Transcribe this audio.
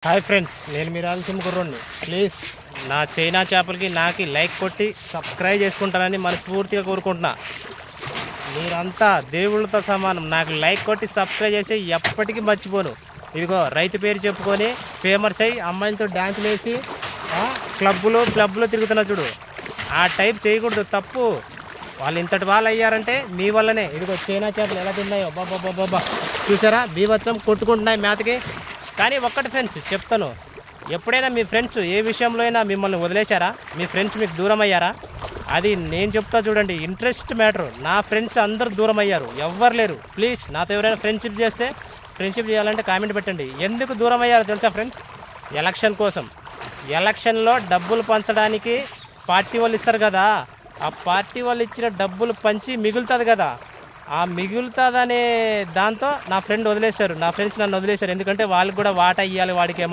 Hi friends, నేను మీ Rayalaseema కుర్రోడ్ని. Please నా China చేపలకి నాకు లైక్ కొట్టి సబ్స్క్రైబ్ చేసుకుంటానని మనస్ఫూర్తిగా కోరుకుంటున్నా. మీరంతా దేవుళ్ళతో సమానం. నాకు లైక్ కొట్టి సబ్స్క్రైబ్ చేసి ఎప్పటికీ మర్చిపోను. ఇదిగో రైతు పేరు చెప్పుకొని ఫేమస్ అయ్యి అమ్మాయిలతో డ్యాన్సులు వేసి క్లబ్లో తిరుగుతున్నా చూడు. ఆ టైప్ చేయకూడదు, తప్పు. వాళ్ళు ఇంతటి వాళ్ళు అయ్యారంటే మీ వల్లనే. ఇదిగో చైనా చేపలు ఎలా తిన్నాయో బాబా, చూసారా? బీభత్సం కొట్టుకుంటున్నాయి మేతకి. కానీ ఒక్కటి ఫ్రెండ్స్ చెప్తాను, ఎప్పుడైనా మీ ఫ్రెండ్స్ ఏ విషయంలో అయినా మిమ్మల్ని వదిలేశారా? మీ ఫ్రెండ్స్ మీకు దూరం అయ్యారా? అది నేను చెప్తా చూడండి, ఇంట్రెస్ట్ మ్యాటర్. నా ఫ్రెండ్స్ అందరూ దూరం అయ్యారు, ఎవ్వరు లేరు. ప్లీజ్ నాతో ఎవరైనా ఫ్రెండ్షిప్ చేస్తే, ఫ్రెండ్షిప్ చేయాలంటే కామెంట్ పెట్టండి. ఎందుకు దూరం అయ్యారో తెలుసా ఫ్రెండ్స్? ఎలక్షన్ కోసం. ఎలక్షన్లో డబ్బులు పంచడానికి పార్టీ వాళ్ళు ఇస్తారు కదా, ఆ పార్టీ వాళ్ళు ఇచ్చిన డబ్బులు పంచి మిగులుతుంది కదా, ఆ మిగులుతుందనే దాంతో నా ఫ్రెండ్స్ నన్ను వదిలేశారు. ఎందుకంటే వాళ్ళకి కూడా వాటా ఇవ్వాలి వాడికేమో.